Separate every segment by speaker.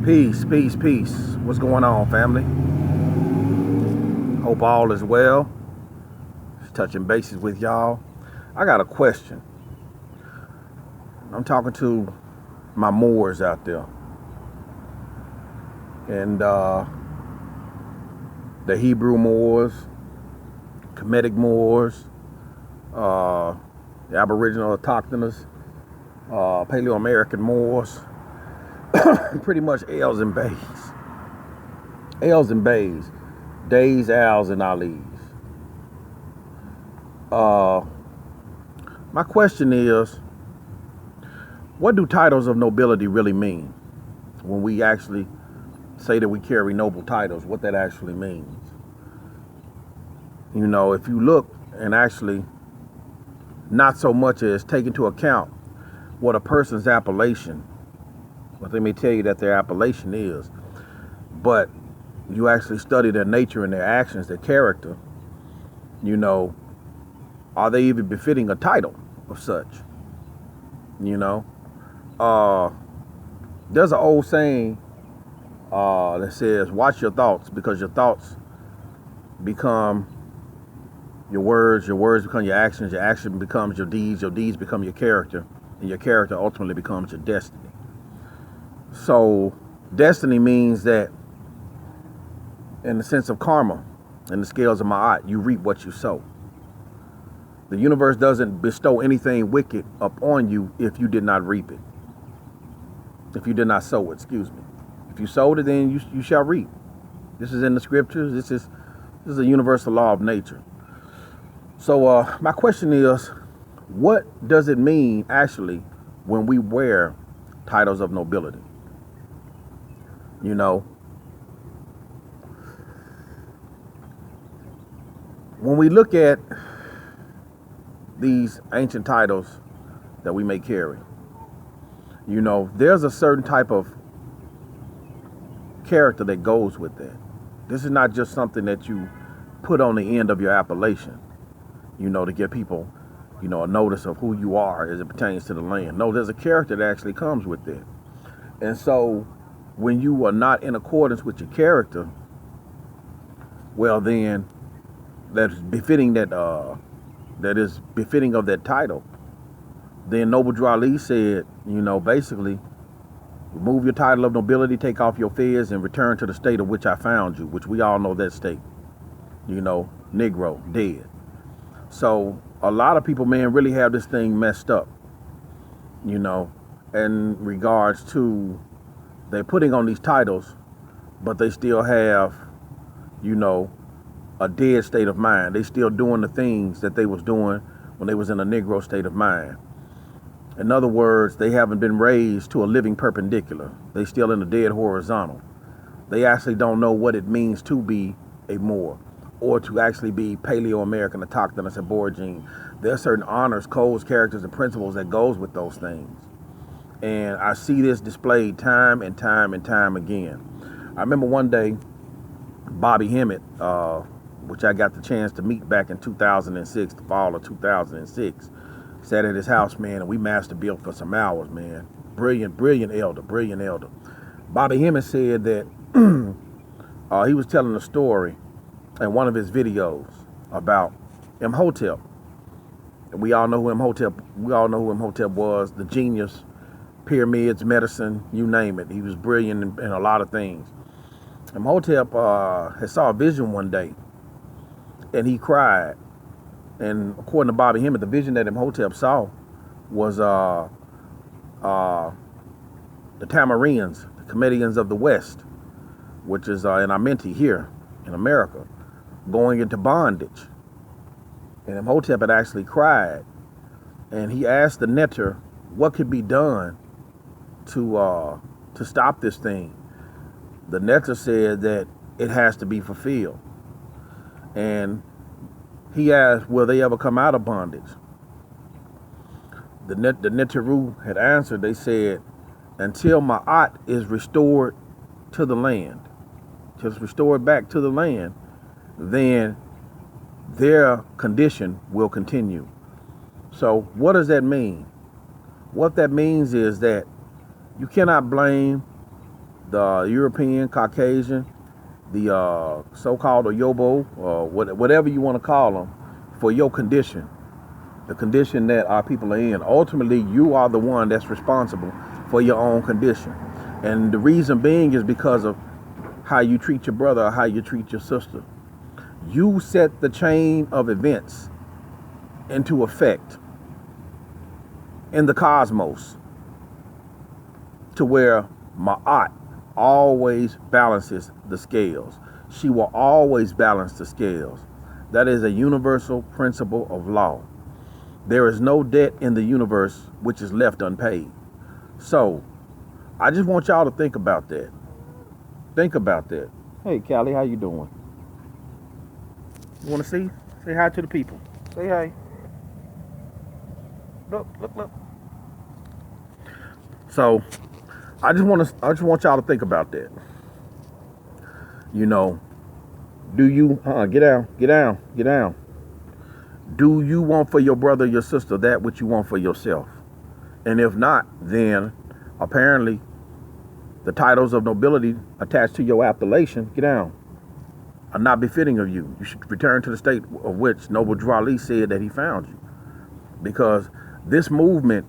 Speaker 1: Peace, peace, peace. What's going on, family? Hope all is well. Just touching bases with y'all. I got a question. I'm talking to my Moors out there. And the Hebrew Moors, Kemetic Moors, the Aboriginal Autochthonous, Paleo-American Moors, pretty much L's and Bays. L's and Bays. Days, Al's, and Ali's. My question is, what do titles of nobility really mean? When we actually say that we carry noble titles, what that actually means. You know, if you look and actually not so much as take into account what a person's appellation, but they may tell you that their appellation is, but you actually study their nature and their actions, their character, you know, are they even befitting a title of such? You know, there's an old saying that says, watch your thoughts, because your thoughts become your words become your action becomes your deeds become your character, and your character ultimately becomes your destiny. So destiny means that, in the sense of karma, in the scales of Ma'at, you reap what you sow. The universe doesn't bestow anything wicked upon you if you did not reap it. If you did not sow it, excuse me. If you sowed it, then you shall reap. This is in the scriptures. This is a universal law of nature. So my question is, what does it mean actually when we wear titles of nobility? You know, when we look at these ancient titles that we may carry, you know, there's a certain type of character that goes with that. This is not just something that you put on the end of your appellation, you know, to give people, you know, a notice of who you are as it pertains to the land. No, there's a character that actually comes with it. And so when you are not in accordance with your character, well, then that's befitting that is befitting of that title. Then Noble Drew Ali said, you know, basically, remove your title of nobility, take off your fez, and return to the state of which I found you, which we all know that state, you know, Negro, dead. So a lot of people, man, really have this thing messed up, you know, in regards to they're putting on these titles, but they still have, you know, a dead state of mind. They still doing the things that they was doing when they was in a Negro state of mind. In other words, they haven't been raised to a living perpendicular. They still in a dead horizontal. They actually don't know what it means to be a Moor, or to actually be Paleo-American, Autochthonous, Aborigine. There are certain honors, codes, characters, and principles that goes with those things. And I see this displayed time and time and time again. I remember one day, Bobby Hemmett, which I got the chance to meet back in 2006, the fall of 2006, sat at his house, man, and we master built for some hours, man. Brilliant elder. Bobby Hemmett said that he was telling a story in one of his videos about Imhotep. And we all know who Imhotep was, the genius, pyramids, medicine, you name it. He was brilliant in a lot of things. Imhotep had saw a vision one day, and he cried. And according to Bobby Hemmett, the vision that Imhotep saw was the Tamarians, the Comedians of the West, which is in Amenti here in America, going into bondage. And Imhotep had actually cried, and he asked the netter what could be done to stop this thing. The netter said that it has to be fulfilled. And he asked, will they ever come out of bondage? The Neteru had answered, they said, until Ma'at is restored to the land, till it's restored back to the land, then their condition will continue. So what does that mean? What that means is that you cannot blame the European, Caucasian, the so-called Yobo, or whatever you want to call them, for your condition, the condition that our people are in. Ultimately, you are the one that's responsible for your own condition. And the reason being is because of how you treat your brother or how you treat your sister. You set the chain of events into effect in the cosmos to where Ma'at always balances the scales. She will always balance the scales. That is a universal principle of law. There is no debt in the universe which is left unpaid. So, I just want y'all to think about that. Think about that. Hey, Callie, how you doing? You want to see? Say hi to the people. Say hi. Look, look, look. So, I just want y'all to think about that. You know, do you get down. Do you want for your brother or your sister that which you want for yourself? And if not, then apparently the titles of nobility attached to your appellation, get down, are not befitting of you. You should return to the state of which Noble Drali said that he found you. Because this movement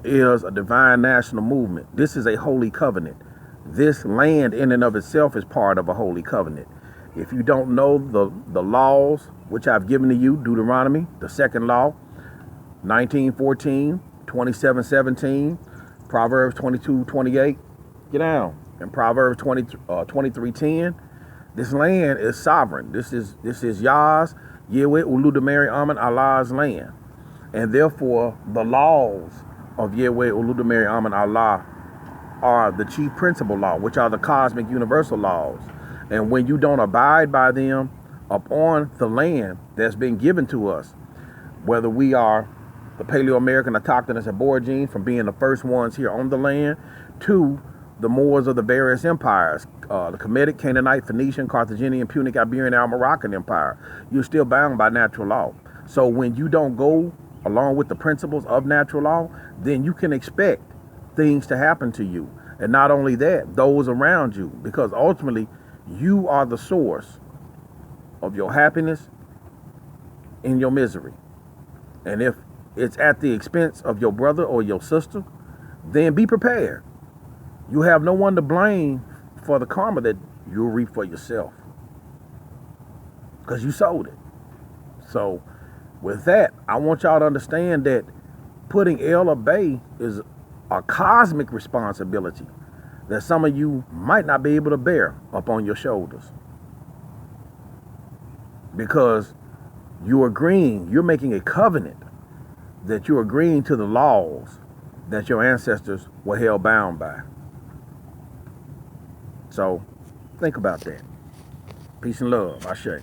Speaker 1: is a divine national movement. This is a holy covenant. This land in and of itself is part of a holy covenant. If you don't know the laws which I've given to you, Deuteronomy, the second law, 19:14, 27:17, Proverbs 22:28, get down. And Proverbs 23:10, this land is sovereign. This is Yah's, Yahweh Uludamari Amen, Allah's land. And therefore, the laws of Yahweh Uludamari Amen, Allah are the chief principle law, which are the cosmic universal laws. And when you don't abide by them upon the land that's been given to us, whether we are the Paleo-American autochthonous Aborigines from being the first ones here on the land, to the Moors of the various empires, the Kemetic, Canaanite, Phoenician, Carthaginian, Punic, Iberian, Al-Moroccan Empire, you're still bound by natural law. So when you don't go along with the principles of natural law, then you can expect things to happen to you. And not only that, those around you, because ultimately you are the source of your happiness and your misery. And if it's at the expense of your brother or your sister, then be prepared. You have no one to blame for the karma that you'll reap for yourself, because you sold it. So with that, I want y'all to understand that putting El Obey is a cosmic responsibility that some of you might not be able to bear upon your shoulders. Because you're making a covenant that you're agreeing to the laws that your ancestors were held bound by. So think about that. Peace and love. Ashe.